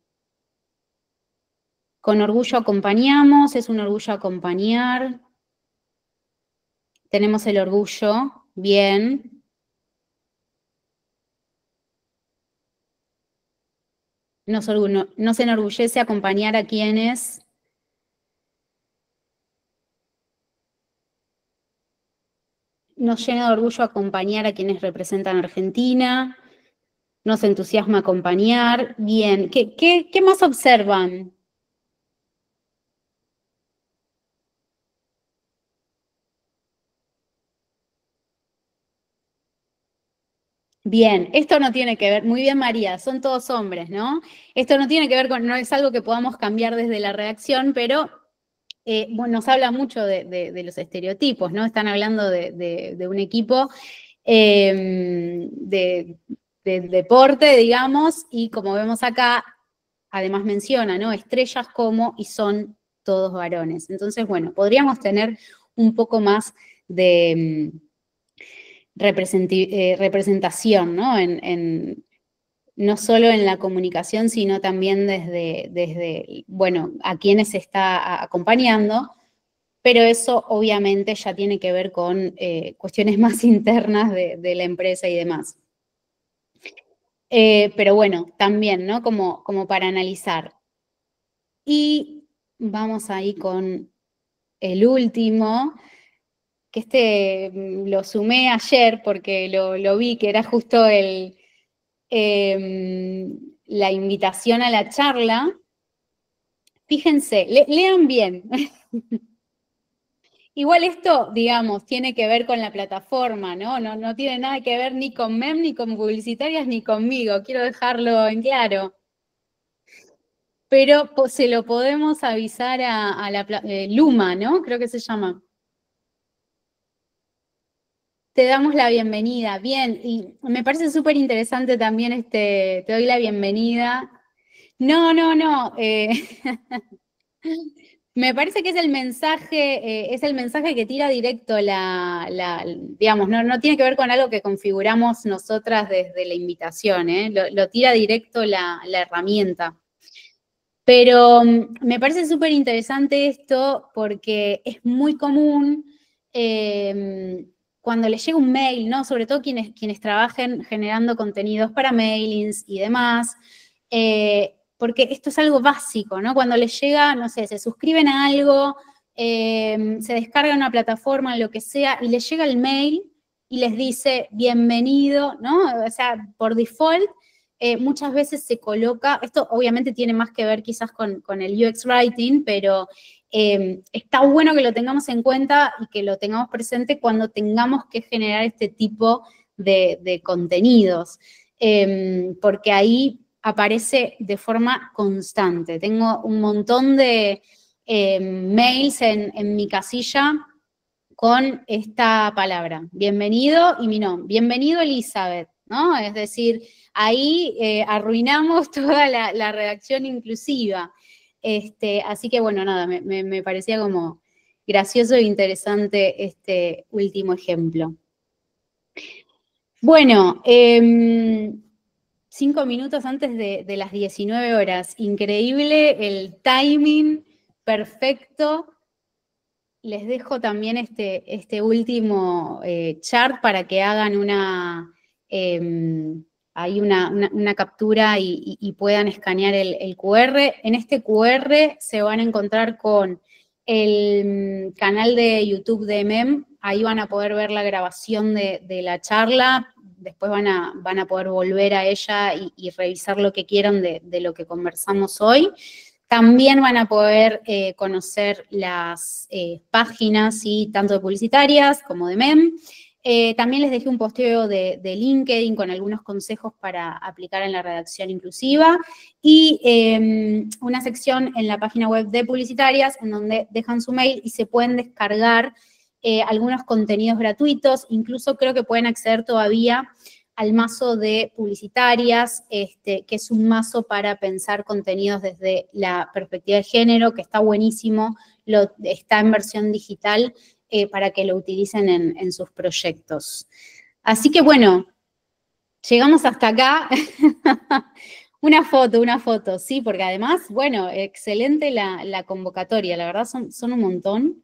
Con orgullo acompañamos, es un orgullo acompañar. Tenemos el orgullo, bien. Nos enorgullece acompañar a quienes nos llena de orgullo acompañar a quienes representan a Argentina. Nos entusiasma acompañar. Bien. ¿Qué más observan? Bien, esto no tiene que ver, muy bien María, son todos hombres, ¿no? Esto no tiene que ver con, no es algo que podamos cambiar desde la redacción, pero bueno, nos habla mucho de los estereotipos, ¿no? Están hablando de un equipo de deporte, digamos, y como vemos acá, además menciona, ¿no? Estrellas como y son todos varones. Entonces, bueno, podríamos tener un poco más de representación, ¿no? No solo en la comunicación, sino también desde bueno, a quienes se está acompañando, pero eso obviamente ya tiene que ver con cuestiones más internas de la empresa y demás. Pero bueno, también, ¿no? Como para analizar. Y vamos ahí con el último, que lo sumé ayer porque lo vi, que era justo la invitación a la charla. Fíjense, lean bien. Igual esto, digamos, tiene que ver con la plataforma, ¿no? No tiene nada que ver ni con MEM, ni con publicitarias, ni conmigo. Quiero dejarlo en claro. Pero se lo podemos avisar a Luma, ¿no? Creo que se llama. Te damos la bienvenida. Bien, y me parece súper interesante también te doy la bienvenida. No. Me parece que es el mensaje que tira directo digamos, no tiene que ver con algo que configuramos nosotras desde la invitación, ¿eh? Lo tira directo la herramienta. Pero me parece súper interesante esto porque es muy común cuando les llega un mail, ¿no? Sobre todo quienes trabajen generando contenidos para mailings y demás, porque esto es algo básico, ¿no? Cuando les llega, no sé, se suscriben a algo, se descargan una plataforma, lo que sea, y les llega el mail y les dice bienvenido, ¿no? O sea, por default, muchas veces se coloca, esto obviamente tiene más que ver quizás con el UX Writing, pero está bueno que lo tengamos en cuenta y que lo tengamos presente cuando tengamos que generar este tipo de contenidos, porque ahí aparece de forma constante. Tengo un montón de mails en mi casilla con esta palabra, bienvenido y mi nombre, bienvenido Elizabeth, ¿no? Es decir, ahí arruinamos toda la redacción inclusiva. Así que bueno, nada, me parecía como gracioso e interesante este último ejemplo. Bueno, 5 minutos antes de las 19 horas. Increíble el timing perfecto. Les dejo también este último chart para que hagan ahí una captura y puedan escanear el QR. En este QR se van a encontrar con el canal de YouTube de MEM, ahí van a poder ver la grabación de la charla, después van a poder volver a ella y revisar lo que quieran de lo que conversamos hoy. También van a poder conocer las páginas, ¿sí? Tanto de publicitarias como de MEM. También les dejé un posteo de LinkedIn con algunos consejos para aplicar en la redacción inclusiva y una sección en la página web de publicitarias en donde dejan su mail y se pueden descargar algunos contenidos gratuitos, incluso creo que pueden acceder todavía al mazo de publicitarias, que es un mazo para pensar contenidos desde la perspectiva de género, que está buenísimo, está en versión digital para que lo utilicen en sus proyectos. Así que bueno, llegamos hasta acá. Una foto, sí, porque además, bueno, excelente la convocatoria, la verdad son un montón.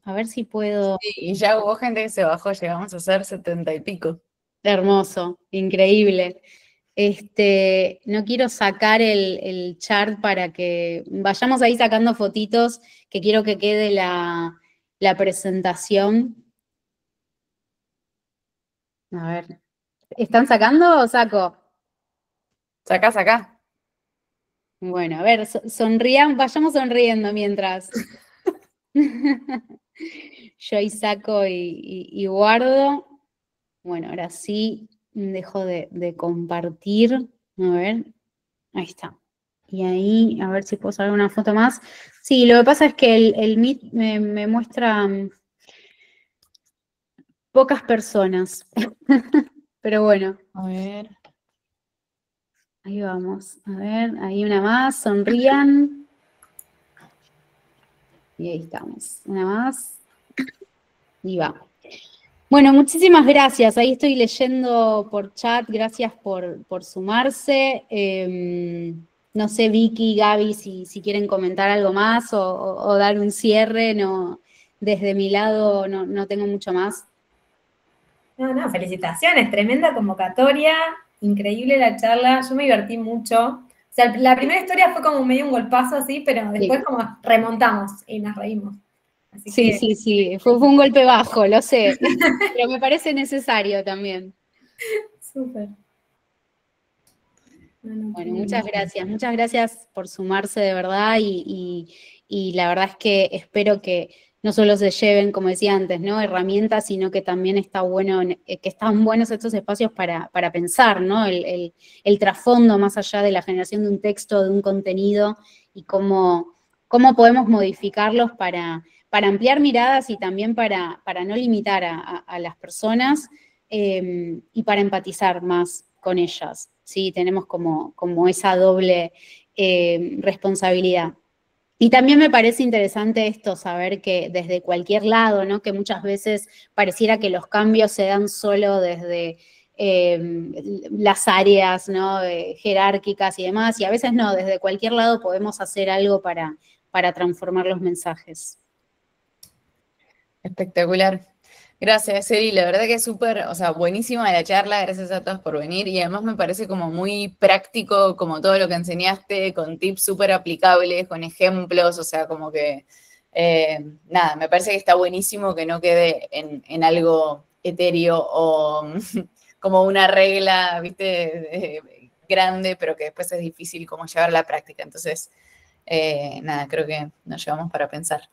A ver si puedo... Sí, y ya hubo gente que se bajó, llegamos a ser 70 y pico. Hermoso, increíble. No quiero sacar el chart para que vayamos ahí sacando fotitos, que quiero que quede la presentación. A ver, ¿están sacando o saco? Sacá. Bueno, a ver, sonrían, vayamos sonriendo mientras. Yo ahí saco y guardo. Bueno, ahora sí, dejo de compartir. A ver, ahí está. Y ahí, a ver si puedo sacar una foto más. Sí, lo que pasa es que el Meet me muestra pocas personas. Pero bueno. A ver. Ahí vamos. A ver, ahí una más. Sonrían. Y ahí estamos. Una más. Y va. Bueno, muchísimas gracias. Ahí estoy leyendo por chat. Gracias por sumarse. No sé, Vicky, Gaby, si quieren comentar algo más o dar un cierre. No, desde mi lado no tengo mucho más. No, felicitaciones, tremenda convocatoria, increíble la charla, yo me divertí mucho. O sea, la primera historia fue como medio un golpazo así, pero después Sí. como remontamos y nos reímos. Así Sí, fue un golpe bajo, lo sé, pero me parece necesario también. Súper. Bueno, muchas gracias por sumarse de verdad y la verdad es que espero que no solo se lleven, como decía antes, ¿no? Herramientas, sino que también está bueno, que están buenos estos espacios para pensar, ¿no? El trasfondo más allá de la generación de un texto, de un contenido y cómo podemos modificarlos para ampliar miradas y también para no limitar a las personas y para empatizar más con ellas, ¿sí? Tenemos como esa doble responsabilidad. Y también me parece interesante esto, saber que desde cualquier lado, ¿no? Que muchas veces pareciera que los cambios se dan solo desde las áreas, ¿no? Jerárquicas y demás, y a veces no, desde cualquier lado podemos hacer algo para transformar los mensajes. Espectacular. Gracias, Eri. La verdad que es súper, o sea, buenísima la charla. Gracias a todos por venir. Y además me parece como muy práctico, como todo lo que enseñaste, con tips súper aplicables, con ejemplos. O sea, como que, nada, me parece que está buenísimo que no quede en algo etéreo o como una regla, viste, grande, pero que después es difícil como llevar a la práctica. Entonces, nada, creo que nos llevamos para pensar.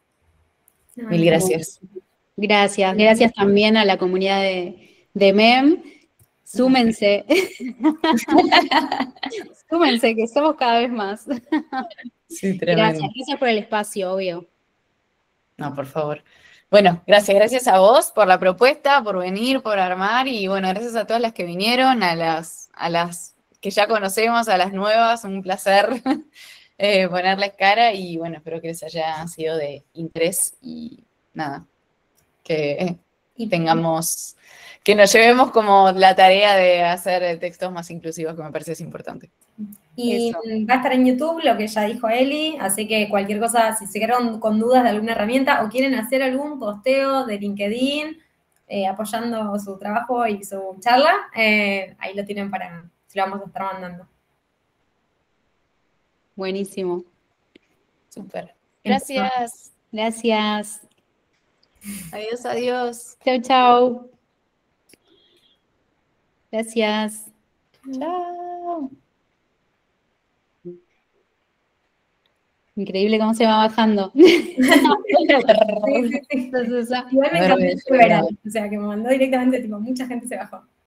Mil gracias. Gracias también a la comunidad de MEM. Súmense. Súmense, que somos cada vez más. Sí, tremendo. Gracias por el espacio, obvio. No, por favor. Bueno, gracias a vos por la propuesta, por venir, por armar y bueno, gracias a todas las que vinieron, a las que ya conocemos, a las nuevas, un placer ponerles cara y bueno, espero que les haya sido de interés y nada, que tengamos, que nos llevemos como la tarea de hacer textos más inclusivos, que me parece es importante. Y eso. Va a estar en YouTube lo que ya dijo Eli, así que cualquier cosa, si se quedaron con dudas de alguna herramienta o quieren hacer algún posteo de LinkedIn, apoyando su trabajo y su charla, ahí lo tienen para, si lo vamos a estar mandando. Buenísimo. Súper. Gracias. Gracias. Adiós, adiós. Chau, chau. Gracias. Chao. Increíble cómo se va bajando. Sí. Entonces, Igual me A ver, encantó voy a el llegar. verano, o sea, que me mandó directamente, tipo, mucha gente se bajó.